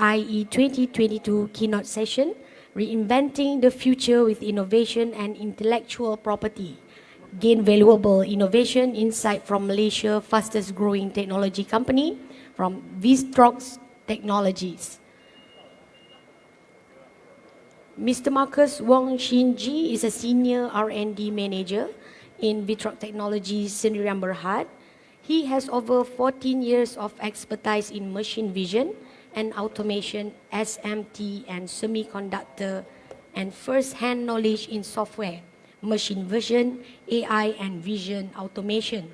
IE 2022 keynote session, Reinventing the Future with Innovation and Intellectual Property. Gain valuable innovation insight from Malaysia's fastest growing technology company, from Vitrox Technologies. Mr. Marcus Wong Shin Ji is a Senior R&D Manager in Vitrox Technologies, Sdn Berhad. He has over 14 years of expertise in machine vision and automation, SMT and semiconductor, and first-hand knowledge in software, machine vision, AI and vision automation.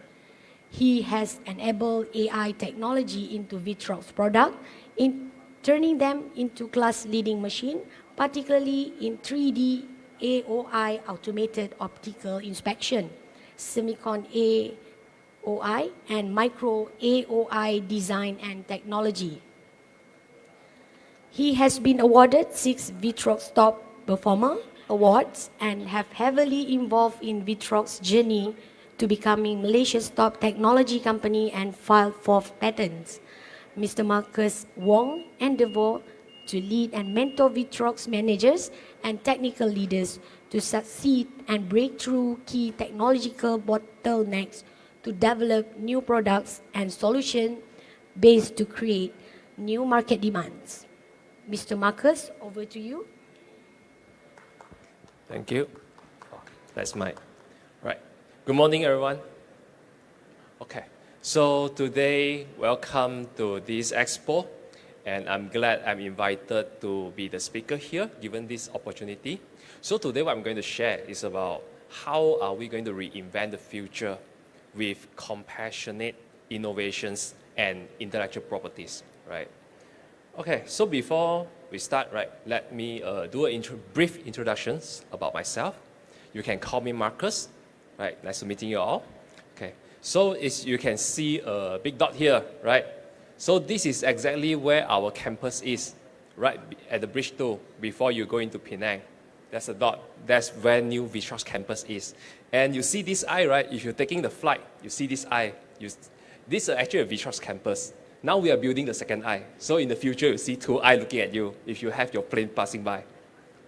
He has enabled AI technology into Vitrox product, in turning them into class-leading machine, particularly in 3D AOI automated optical inspection, semicon AOI and micro AOI design and technology. He has been awarded 6 Vitrox Top Performer Awards and have heavily involved in Vitrox's journey to becoming Malaysia's top technology company and filed 4 patents. Mr. Marcus Wong endeavor to lead and mentor Vitrox managers and technical leaders to succeed and break through key technological bottlenecks to develop new products and solutions based to create new market demands. Mr. Marcus, over to you. Thank you. Oh, that's mine. Right. Good morning, everyone. Okay. So today, welcome to this expo. And I'm glad I'm invited to be the speaker here, given this opportunity. So today what I'm going to share is about how are we going to reinvent the future with compassionate innovations and intellectual properties, right? Okay, so before we start, right, let me do a brief introductions about myself. You can call me Marcus, right? Nice to meeting you all. Okay, so you can see a big dot here, right? So this is exactly where our campus is, right at the bridge 2, before you go into Penang. That's the dot. That's where new Vitrox campus is. And you see this eye, right? If you're taking the flight, you see this eye. This is actually a Vitrox campus. Now we are building the second eye. So in the future, you see 2 eyes looking at you if you have your plane passing by.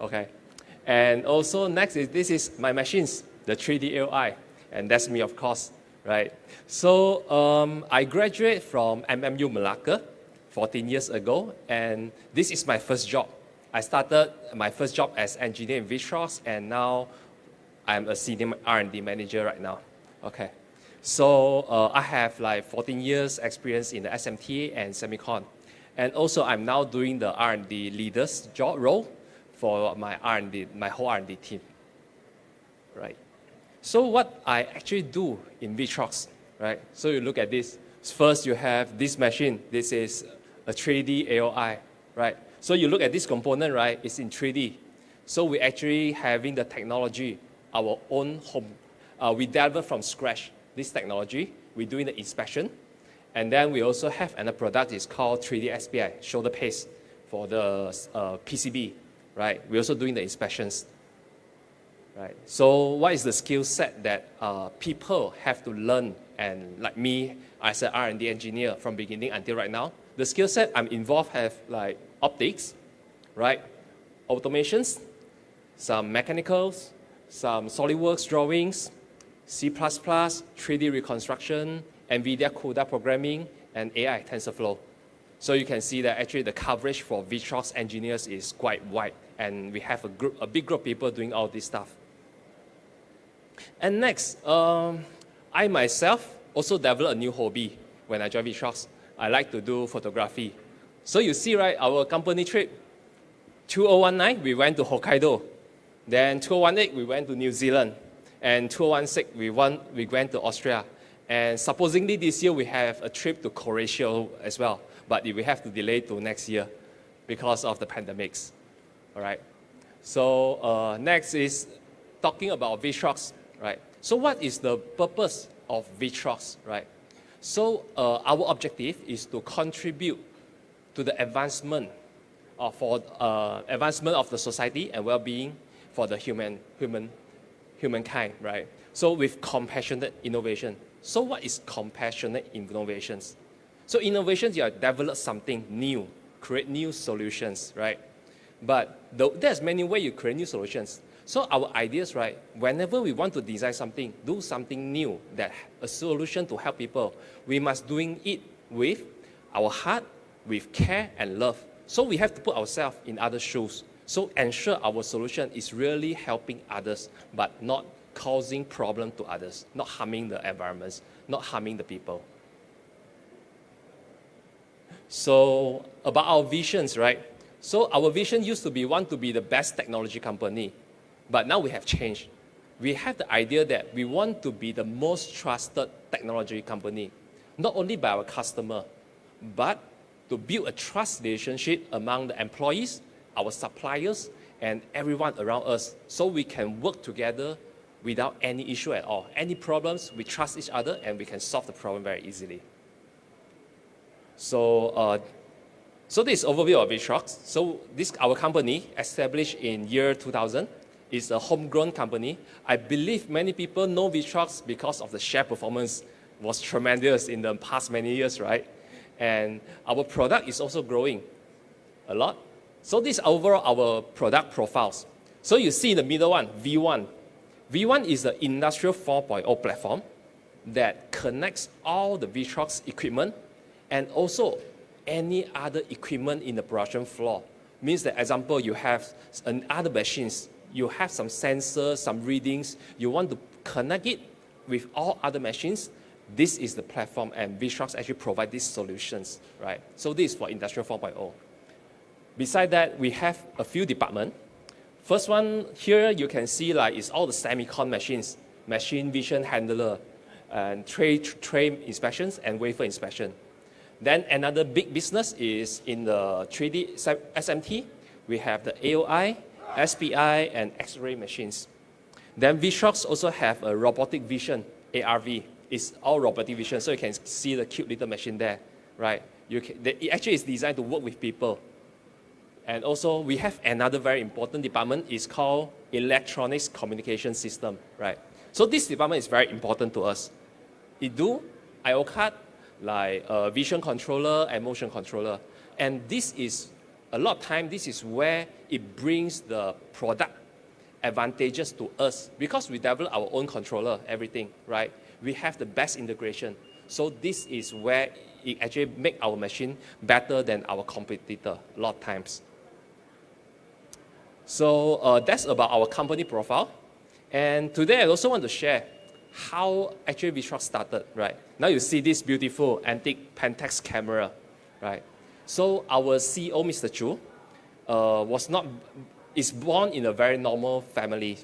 Okay. And also next this is my machines, the 3D AOI. And that's me, of course. Right. So I graduated from MMU Malacca 14 years ago, and this is my first job. I started my first job as engineer in Vitrox, and now I'm a senior R&D manager right now. Okay. So I have like 14 years experience in the SMT and semicon, and also I'm now doing the R&D leader's job role for my whole R&D team. Right. So what I actually do in Vitrox, right? So you look at this. First, you have this machine. This is a 3D AOI, right? So you look at this component, right? It's in 3D. So we actually having the technology, our own home. We develop from scratch this technology. We're doing the inspection. And then we also have another product. It's called 3D SPI, shoulder paste for the PCB, right? We're also doing the inspections. Right. So what is the skill set that people have to learn, and like me as an R&D engineer from beginning until right now, the skill set I'm involved have like optics, right, automations, some mechanicals, some SolidWorks drawings, C++, 3D reconstruction, NVIDIA CUDA programming, and AI TensorFlow. So you can see that actually the coverage for Vitrox engineers is quite wide, and we have a big group of people doing all this stuff. And next, I myself also developed a new hobby when I joined Vitrox. I like to do photography. So you see, right, our company trip, 2019, we went to Hokkaido. Then 2018, we went to New Zealand. And 2016, we went to Austria. And supposedly this year, we have a trip to Croatia as well. But we have to delay to next year because of the pandemics. All right. So next is talking about Vitrox. Right. So what is the purpose of Vitrox, right? So our objective is to contribute to the advancement of the society and well-being for the humankind, right? So with compassionate innovation. So what is compassionate innovations? So innovations, you develop something new create new solutions, right? But there's many ways you create new solutions. So our ideas, right, whenever we want to design something, do something new, that a solution to help people, we must doing it with our heart, with care and love. So we have to put ourselves in other shoes. So ensure our solution is really helping others, but not causing problem to others, not harming the environments, not harming the people. So about our visions, right? So our vision used to be want to be the best technology company, but now we have changed. We have the idea that we want to be the most trusted technology company, not only by our customer, but to build a trust relationship among the employees, our suppliers, and everyone around us, so we can work together without any issue at all. Any problems, we trust each other and we can solve the problem very easily. So this is overview of Vitrox. So this, our company, established in year 2000, is a homegrown company. I believe many people know Vitrox because of the share performance was tremendous in the past many years, right? And our product is also growing a lot. So this is overall our product profiles. So you see in the middle one, V1. V1 is the Industrial 4.0 platform that connects all the Vitrox equipment and also any other equipment in the production floor. Means that, example, you have other machines, you have some sensors, some readings, you want to connect it with all other machines. This is the platform, and Vitrox actually provide these solutions, right? So this is for Industrial 4.0. Beside that, we have a few departments. First one here, you can see like it's all the semicon machines, machine vision handler, and tray inspections and wafer inspection. Then another big business is in the 3D SMT. We have the AOI, SPI, and X-ray machines. Then Vitrox also have a robotic vision, ARV. It's all robotic vision, so you can see the cute little machine there, right? It actually is designed to work with people. And also, we have another very important department. It's called Electronics Communication System, right? So this department is very important to us. It do I/O card, like vision controller and motion controller. And this is, a lot of time, this is where it brings the product advantages to us, because we develop our own controller, everything, right? We have the best integration. So this is where it actually makes our machine better than our competitor a lot of times. So that's about our company profile. And today I also want to share how actually Vitrox started, right? Now you see this beautiful antique Pentax camera, right? So our CEO, Mr. Chu, is born in a very normal family.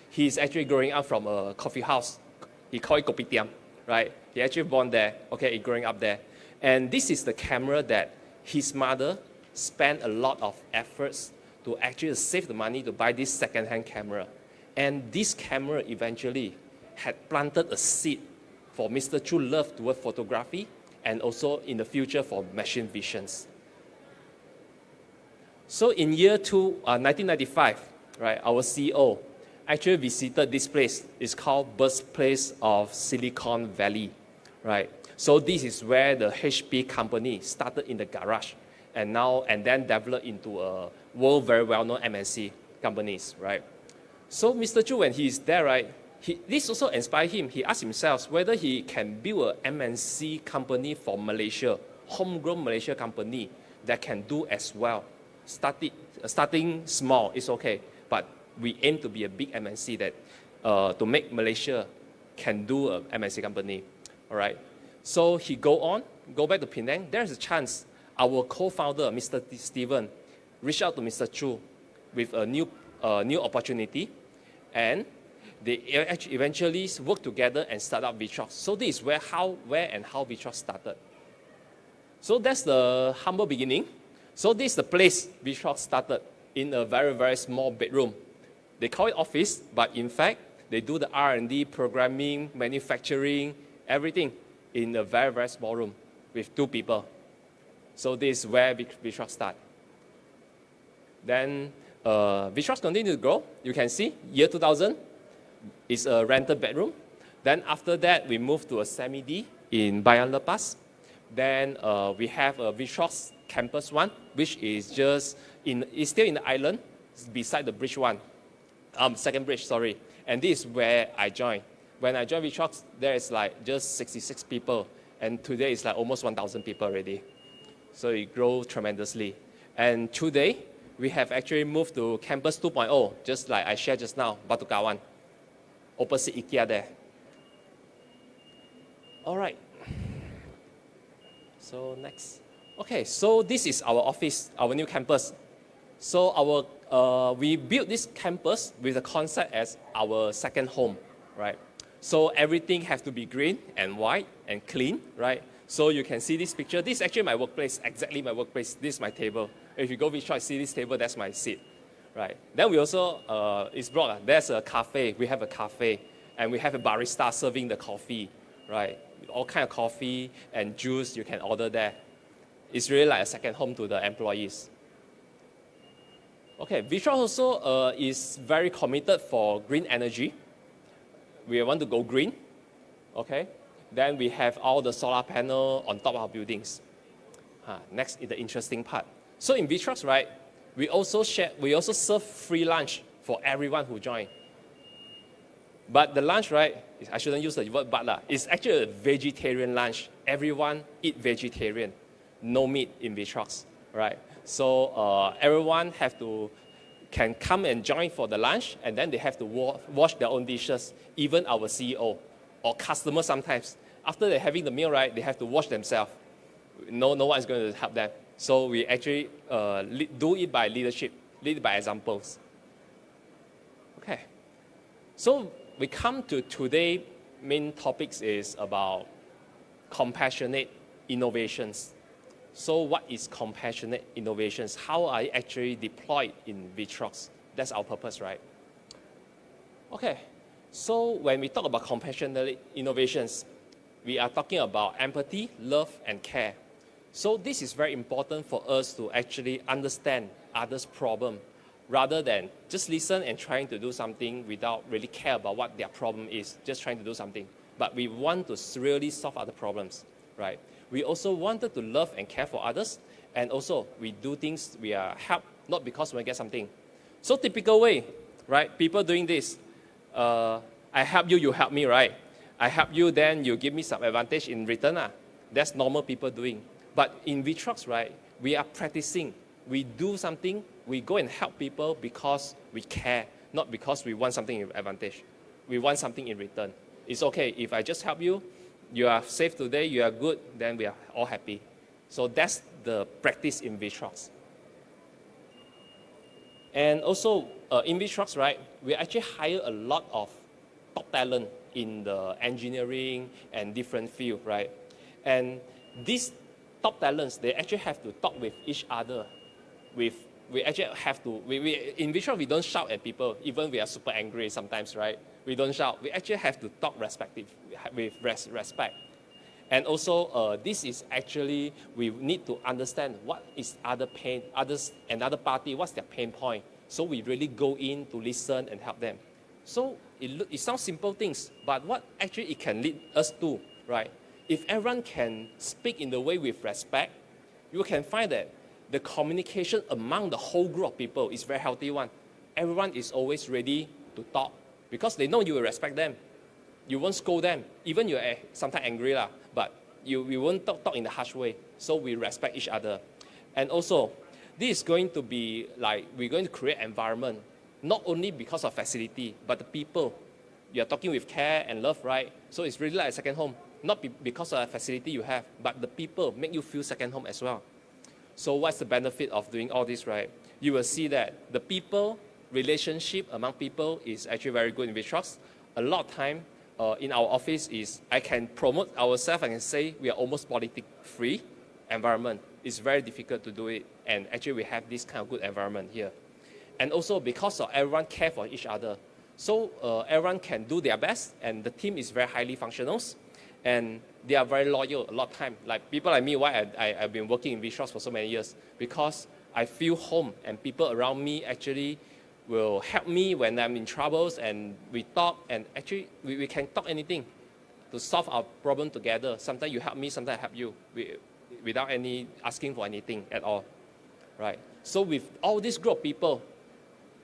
He's actually growing up from a coffee house. He called it Kopitiam, right? He actually born there, okay, growing up there. And this is the camera that his mother spent a lot of efforts to actually save the money to buy this second-hand camera. And this camera eventually had planted a seed for Mr. Chu's love toward photography and also in the future for machine visions. So in year 1995, right, our CEO actually visited this place. It's called Birthplace of Silicon Valley, right? So this is where the HP company started in the garage and then developed into a world very well-known MNC companies, right? So Mr. Chu, when he's there, right, this also inspired him. He asked himself whether he can build an MNC company for Malaysia, homegrown Malaysia company that can do as well. Starting small is okay, but we aim to be a big MNC that to make Malaysia can do a MNC company, all right? So he go back to Penang. There's a chance our co-founder, Mr. Steven, reached out to Mr. Chu with a new opportunity, and they actually eventually work together and start up Vitrox. So this is where and how Vitrox started. So that's the humble beginning. So this is the place Vitrox started, in a very, very small bedroom. They call it office, but in fact, they do the R&D, programming, manufacturing, everything in a very, very small room with 2 people. So this is where Vitrox started. Then Vitrox continued to grow. You can see, year 2000 is a rented bedroom. Then after that, we moved to a semi-D in Bayan Lepas. Then we have a Vitrox campus one, which is just it's still in the island, beside the bridge one, second bridge, sorry. And this is where I joined. When I joined Vitrox, there is like just 66 people, and today it's like almost 1,000 people already. So it grew tremendously. And today, we have actually moved to Campus 2.0, just like I shared just now, Batu Kawan, opposite IKEA there. All right. So next. Okay, so this is our office, our new campus. So we built this campus with the concept as our second home, right? So everything has to be green and white and clean, right? So you can see this picture. This is actually my workplace, exactly my workplace. This is my table. If you go Vitrox, see this table, that's my seat, right? Then we also, it's brought, there's a cafe. We have a cafe, and we have a barista serving the coffee, right? All kind of coffee and juice you can order there. It's really like a second home to the employees. Okay, Vitrox also is very committed for green energy. We want to go green, okay? Then we have all the solar panel on top of our buildings. Next is the interesting part. So in Vitrox, right, we also serve free lunch for everyone who join. But the lunch, right, I shouldn't use the word but, it's actually a vegetarian lunch. Everyone eat vegetarian, no meat in Vitrox, right? So everyone can come and join for the lunch, and then they have to wash their own dishes, even our CEO or customers sometimes. After they're having the meal, right, they have to wash themselves. No one is going to help them. So we actually do it by leadership, lead by examples. Okay. So we come to today's main topics is about compassionate innovations. So what is compassionate innovations? How are they actually deployed in Vitrox? That's our purpose, right? Okay. So when we talk about compassionate innovations, we are talking about empathy, love, and care. So this is very important for us to actually understand others' problem, rather than just listen and trying to do something without really care about what their problem is, just trying to do something. But we want to really solve other problems, right? We also wanted to love and care for others, and also we do things, we are help, not because we get something. So typical way, right? People doing this, I help you, you help me, right? I help you, then you give me some advantage in return. That's normal people doing. But in Vitrox, right, we are practicing. We do something, we go and help people because we care, not because we want something in advantage. We want something in return. It's okay, if I just help you, you are safe today, you are good, then we are all happy. So that's the practice in Vitrox. And also, in Vitrox, right, we actually hire a lot of top talent in the engineering and different field, right? And these top talents, they actually have to talk with each other. We actually have to, in Vitrox, we don't shout at people, even we are super angry sometimes, right? We don't shout. We actually have to talk with respect. And also, this is actually, we need to understand what is another party, what's their pain point. So we really go in to listen and help them. So it sounds simple things, but what actually it can lead us to, right? If everyone can speak in the way with respect, you can find that the communication among the whole group of people is a very healthy one. Everyone is always ready to talk because they know you will respect them. You won't scold them. Even you're sometimes angry, but we won't talk in a harsh way. So we respect each other. And also, this is going to be like, we're going to create environment, not only because of facility, but the people. You're talking with care and love, right? So it's really like a second home. Not because of the facility you have, but the people make you feel second home as well. So what's the benefit of doing all this, right? You will see that the people, relationship among people is actually very good in Vitrox. A lot of time in our office is, I can promote ourselves, I can say we are almost politic-free environment. It's very difficult to do it. And actually we have this kind of good environment here. And also because of everyone care for each other. So everyone can do their best, and the team is very highly functional. And they are very loyal a lot of time. Like people like me, why I've been working in Vitrox for so many years, because I feel home and people around me actually will help me when I'm in troubles, and we talk, and actually we can talk anything to solve our problem together. Sometimes you help me, sometimes I help you. without any asking for anything at all, right? So with all this group of people,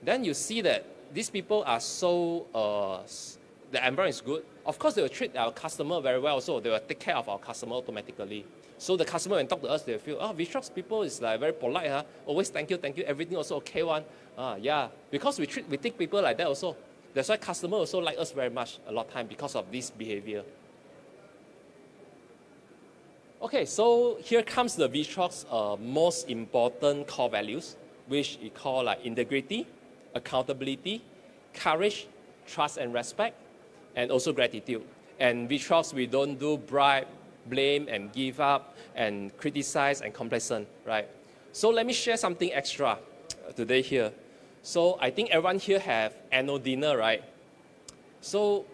then you see that these people are so, the environment is good. Of course, they will treat our customer very well also. They will take care of our customer automatically. So the customer, when talk to us, they feel, oh, Vitrox people is like very polite, huh? Always thank you, everything also okay one. Yeah, because we take people like that also. That's why customer also like us very much a lot of time because of this behavior. Okay, so here comes the Vitrox most important core values, which we call like integrity, accountability, courage, trust and respect, and also gratitude. And Vitrox, we don't do bribe, blame, and give up, and criticize, and complacent, right? So let me share something extra today here. So I think everyone here have annual dinner, right? So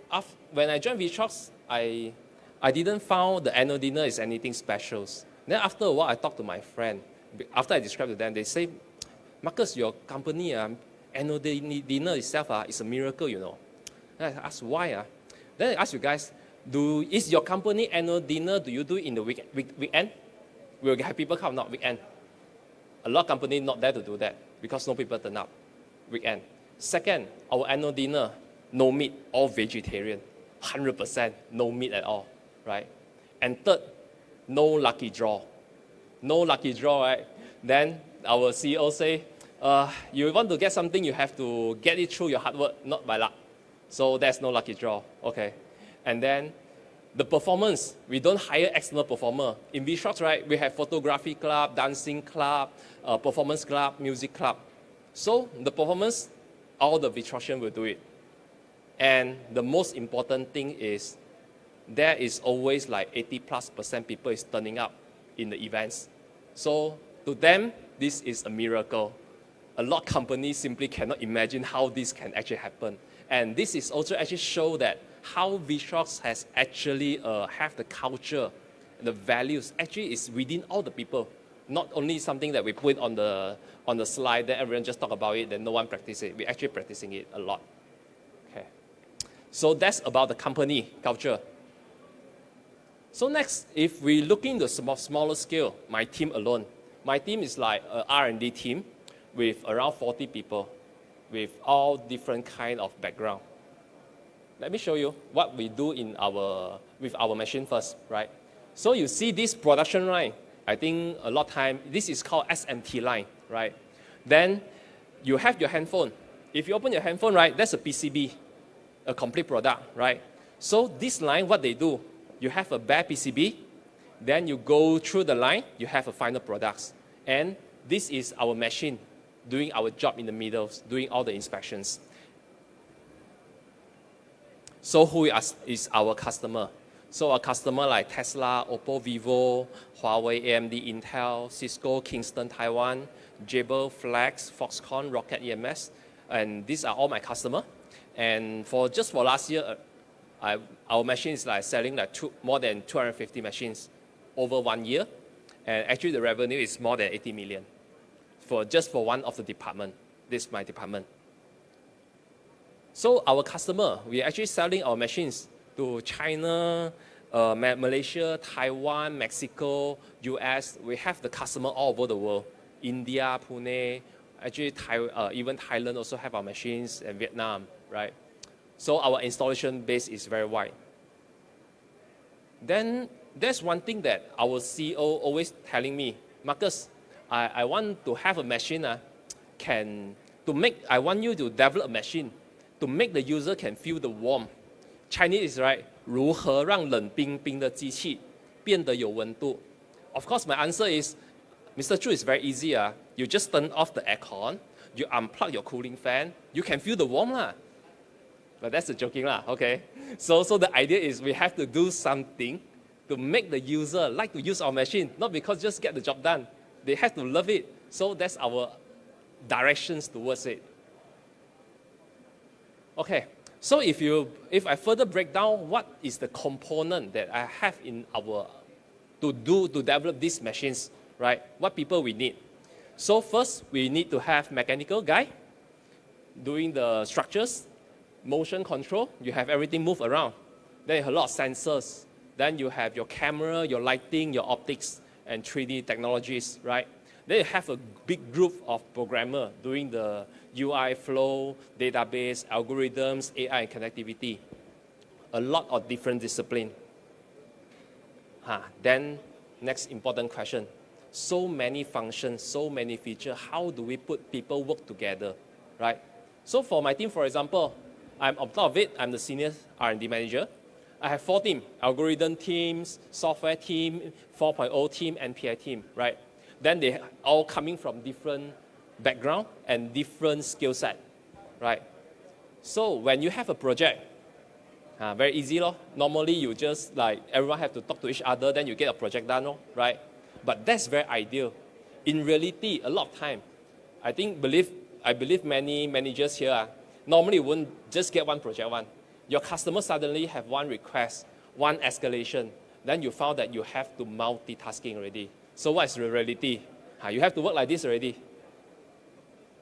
when I joined Vitrox, I didn't find the annual dinner is anything special. Then after a while, I talked to my friend. After I described to them, they say, Marcus, your company annual dinner itself is a miracle, you know. Then I asked why. Then I asked you guys, is your company annual dinner, do you do it in the weekend? Will have people come, not weekend. A lot of companies not there to do that because no people turn up weekend. Second, our annual dinner, no meat, all vegetarian, 100% no meat at all, right? And third, no lucky draw. No lucky draw, right? Then our CEO say, you want to get something, you have to get it through your hard work, not by luck. So there's no lucky draw, okay? And then the performance, we don't hire external performer. In Vitrox, right, we have photography club, dancing club, performance club, music club. So the performance, all the Vitroxian will do it. And the most important thing is there is always like 80+% people is turning up in the events. So to them, this is a miracle. A lot of companies simply cannot imagine how this can actually happen. And this is also actually show that how Vitrox has actually have the culture, the values, actually is within all the people. Not only something that we put on the slide that everyone just talk about it, then no one practice it. We're actually practicing it a lot. Okay. So that's about the company culture. So next, if we look into smaller scale, my team alone. My team is like an R&D team with around 40 people with all different kind of background. Let me show you what we do with our machine first, right? So you see this production line. I think a lot of time, this is called SMT line, right? Then you have your handphone. If you open your handphone, right, that's a PCB, a complete product, right? So this line, what they do, you have a bare PCB, then you go through the line, you have a final products. And this is our machine doing our job in the middle, doing all the inspections. So who is our customer? So our customer like Tesla, Oppo, Vivo, Huawei, AMD, Intel, Cisco, Kingston, Taiwan, Jabil, Flex, Foxconn, Rocket EMS, and these are all my customer. And just for last year, our machine is like selling like more than 250 machines over 1 year, and actually the revenue is more than 80 million just for one of the department. This is my department. So our customer, we are actually selling our machines to China, Malaysia, Taiwan, Mexico, US. We have the customer all over the world. India, Pune, actually even Thailand also have our machines, and Vietnam, right? So our installation base is very wide. Then there's one thing that our CEO always telling me, Marcus, I want to have a machine, I want you to develop a machine to make the user can feel the warmth. Chinese is right, 如何让冷冰冰的机器变得有温度? Of course, my answer is, Mr. Chu, is very easy. You just turn off the aircon, you unplug your cooling fan, you can feel the warmth. But that's a joking, okay? So the idea is we have to do something to make the user like to use our machine, not because just get the job done. They have to love it. So that's our directions towards it. Okay, so if I further break down what is the component that I have in to develop these machines, right? What people we need. So first, we need to have mechanical guy doing the structures, motion control. You have everything move around. Then you have a lot of sensors. Then you have your camera, your lighting, your optics, and 3D technologies, right? They have a big group of programmers doing the UI flow, database, algorithms, AI, and connectivity. A lot of different disciplines. Then, next important question. So many functions, so many features. How do we put people work together, right? So for my team, for example, I'm on top of it. I'm the senior R&D manager. I have 4 teams: algorithm teams, software team, 4.0 team, NPI team, right? Then they all coming from different background and different skill set, right? So when you have a project, very easy, lor. Normally you just like everyone have to talk to each other, then you get a project done, right? But that's very ideal. In reality, a lot of time, I believe many managers here normally won't just get one project one. Your customer suddenly have one request, one escalation, then you found that you have to multitasking already. So what is the reality? You have to work like this already.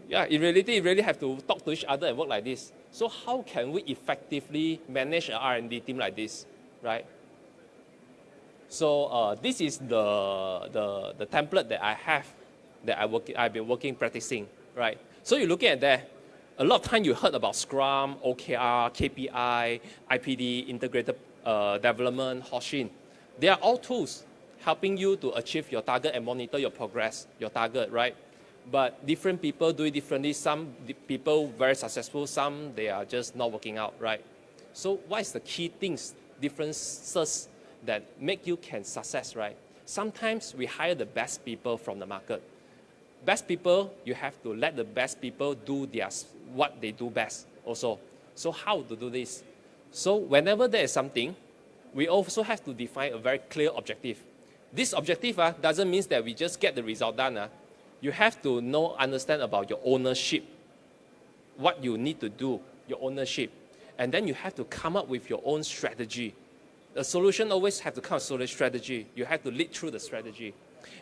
Yeah, in reality, you really have to talk to each other and work like this. So how can we effectively manage an R&D team like this, right? So this is the template that I have, that I've been working, practicing, right? So you're looking at that. A lot of time you heard about Scrum, OKR, KPI, IPD, integrated development, Hoshin. They are all tools helping you to achieve your target and monitor your progress, your target, right? But different people do it differently. Some people very successful, some they are just not working out, right? So what is the key things, differences that make you can success, right? Sometimes we hire the best people from the market. Best people, you have to let the best people do what they do best also. So how to do this? So whenever there is something, we also have to define a very clear objective. This objective doesn't mean that we just get the result done. You have to understand about your ownership, what you need to do, your ownership. And then you have to come up with your own strategy. A solution always have to come with a strategy. You have to lead through the strategy.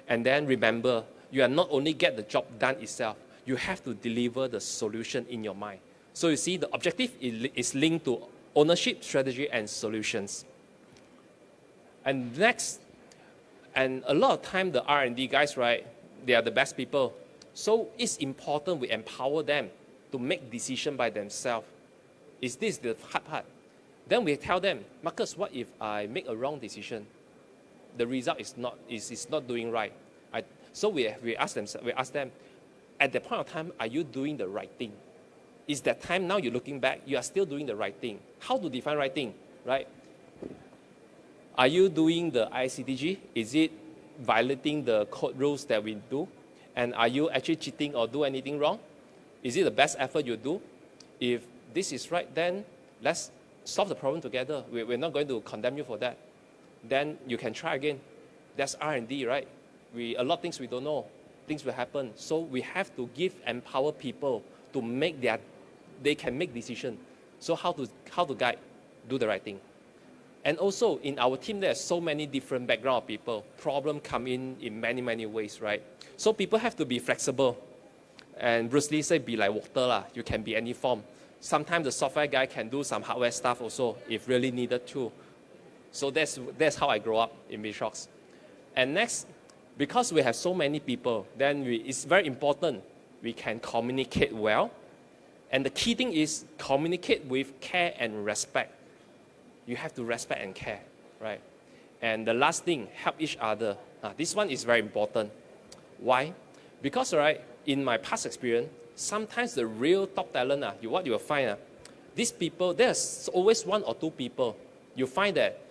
And then remember, you are not only get the job done itself, you have to deliver the solution in your mind. So you see, the objective is linked to ownership, strategy, and solutions. And next, and a lot of time the R&D guys, right, they are the best people. So it's important we empower them to make decisions by themselves. Is this the hard part? Then we tell them, Marcus, what if I make a wrong decision? The result is not doing right. So we ask them, at that point of time, are you doing the right thing? Is that time now you're looking back, you are still doing the right thing? How to define right thing, right? Are you doing the ICTG? Is it violating the code rules that we do? And are you actually cheating or do anything wrong? Is it the best effort you do? If this is right, then let's solve the problem together. We're not going to condemn you for that. Then you can try again. That's R&D, right? A lot of things we don't know. Things will happen. So we have to empower people to they can make decisions. So how to guide, do the right thing. And also in our team, there's so many different background of people. Problem come in many, many ways, right? So people have to be flexible. And Bruce Lee said, be like water lah. You can be any form. Sometimes the software guy can do some hardware stuff also, if really needed to. So that's how I grow up in Vitrox. And next, because we have so many people, then it's very important we can communicate well. And the key thing is communicate with care and respect. You have to respect and care, right? And the last thing, help each other. This one is very important. Why? Because, right, in my past experience, sometimes the real top talent, what you will find, these people, there's always one or two people. You find that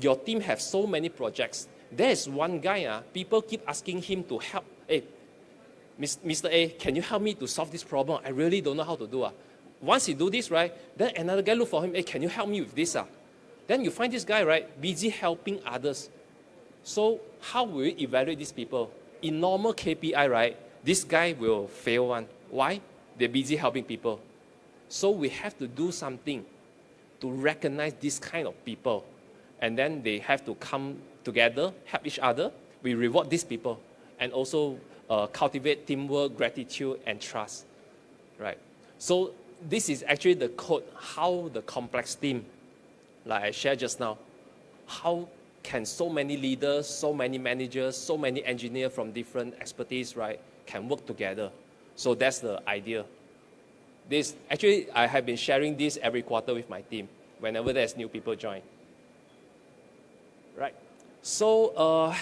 your team have so many projects. There's one guy, people keep asking him to help. Hey, Mr. A, can you help me to solve this problem? I really don't know how to do. Once he do this, right, then another guy look for him, hey, can you help me with this? Then you find this guy, right, busy helping others. So how will we evaluate these people? In normal KPI, right, this guy will fail one. Why? They're busy helping people. So we have to do something to recognize this kind of people. And then they have to come together, help each other. We reward these people. And also cultivate teamwork, gratitude, and trust. Right? So this is actually the code, how the complex team, like I shared just now, how can so many leaders, so many managers, so many engineers from different expertise, right, can work together. So that's the idea. Actually, I have been sharing this every quarter with my team whenever there's new people join. Right. So,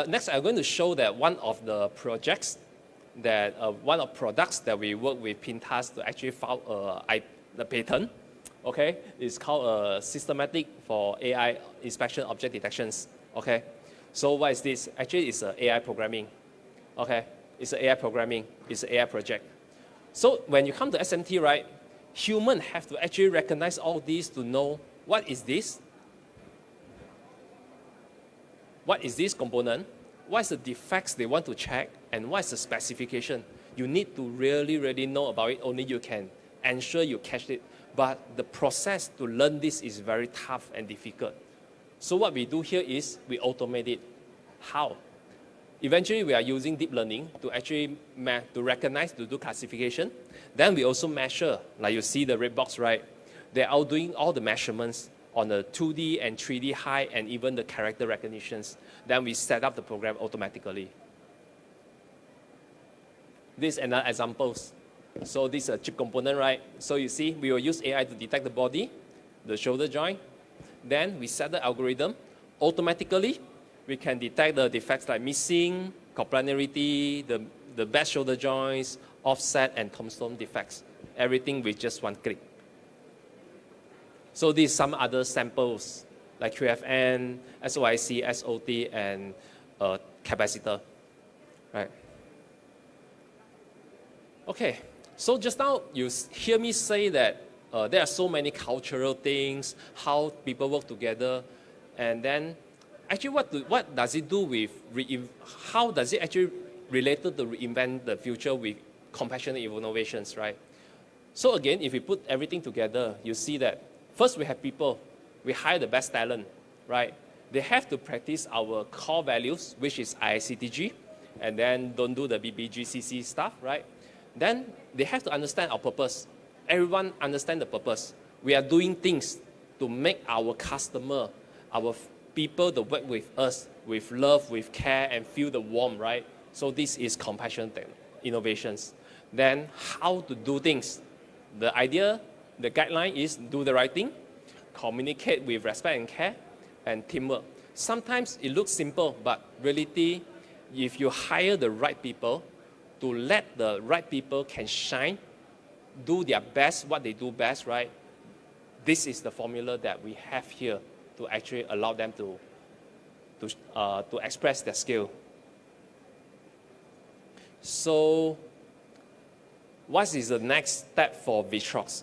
next I'm going to show that one of the projects that, one of products that we work with Pintas to actually file the patent, okay, is called Systematic for AI Inspection Object Detections, okay. So what is this? Actually, it's AI programming, okay. It's AI programming, it's an AI project. So when you come to SMT, right, humans have to actually recognize all these to know what is this? What is this component? What is the defects they want to check? And what is the specification? You need to really know about it. Only you can ensure you catch it. But the process to learn this is very tough and difficult. So what we do here is we automate it. How? Eventually, we are using deep learning to actually to recognize, to do classification. Then we also measure, like you see the red box, right? They are doing all the measurements on the 2D and 3D height and even the character recognitions. Then we set up the program automatically. These are another examples. So this is a chip component, right? So you see, we will use AI to detect the body, the shoulder joint. Then we set the algorithm. Automatically, we can detect the defects like missing, coplanarity, the bad shoulder joints, offset, and tombstone defects. Everything with just one click. So these are some other samples like QFN, SOIC, SOT, and capacitor, right? Okay, so just now you hear me say that there are so many cultural things, how people work together, and then actually what does it do with, how does it actually related to reinvent the future with compassionate innovations, right? So again, if we put everything together, you see that first, we have people. We hire the best talent, right? They have to practice our core values, which is ICTG, and then don't do the BBGCC stuff, right? Then they have to understand our purpose. Everyone understand the purpose. We are doing things to make our customer, our people that work with us, with love, with care, and feel the warmth, right? So this is compassionate innovations. Then how to do things. The idea, the guideline is do the right thing, communicate with respect and care, and teamwork. Sometimes it looks simple, but reality, if you hire the right people, to let the right people can shine, do their best, what they do best, right? This is the formula that we have here to actually allow them to express their skill. So, what is the next step for Vitrox?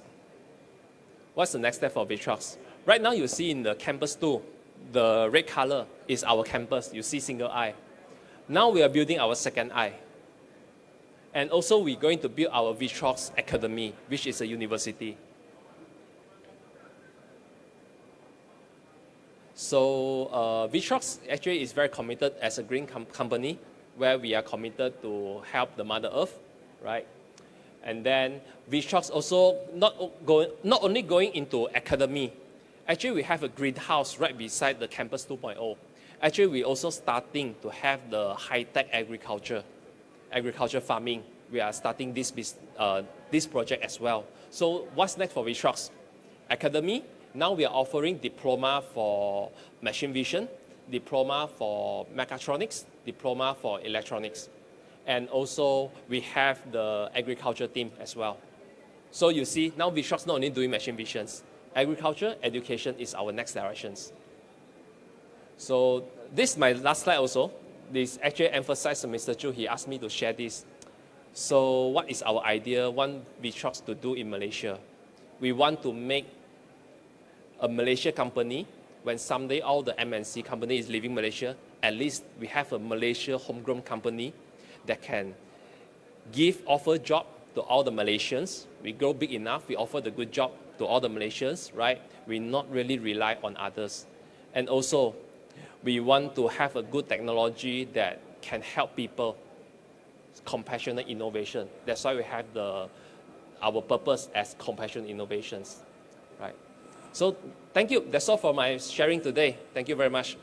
What's the next step for Vitrox? Right now, you see in the campus 2, the red color is our campus. You see single eye. Now we are building our second eye. And also, we're going to build our Vitrox Academy, which is a university. So Vitrox actually is very committed as a green company, where we are committed to help the Mother Earth, right? And then Vitrox also not only going into academy. Actually, we have a greenhouse right beside the campus 2.0. Actually, we're also starting to have the high-tech agriculture farming. We are starting this project as well. So what's next for Vitrox? Academy. Now we are offering diploma for machine vision, diploma for mechatronics, diploma for electronics. And also, we have the agriculture team as well. So you see, now Vitrox not only doing machine visions. Agriculture, education is our next directions. So this is my last slide also. This actually emphasized Mr. Chu. He asked me to share this. So what is our idea, one Vitrox to do in Malaysia? We want to make a Malaysia company. When someday all the MNC company is leaving Malaysia, at least we have a Malaysia homegrown company that can offer job to all the Malaysians. We grow big enough, we offer the good job to all the Malaysians, right? We not really rely on others. And also, we want to have a good technology that can help people, compassionate innovation. That's why we have our purpose as compassionate innovations, right? So thank you. That's all for my sharing today. Thank you very much.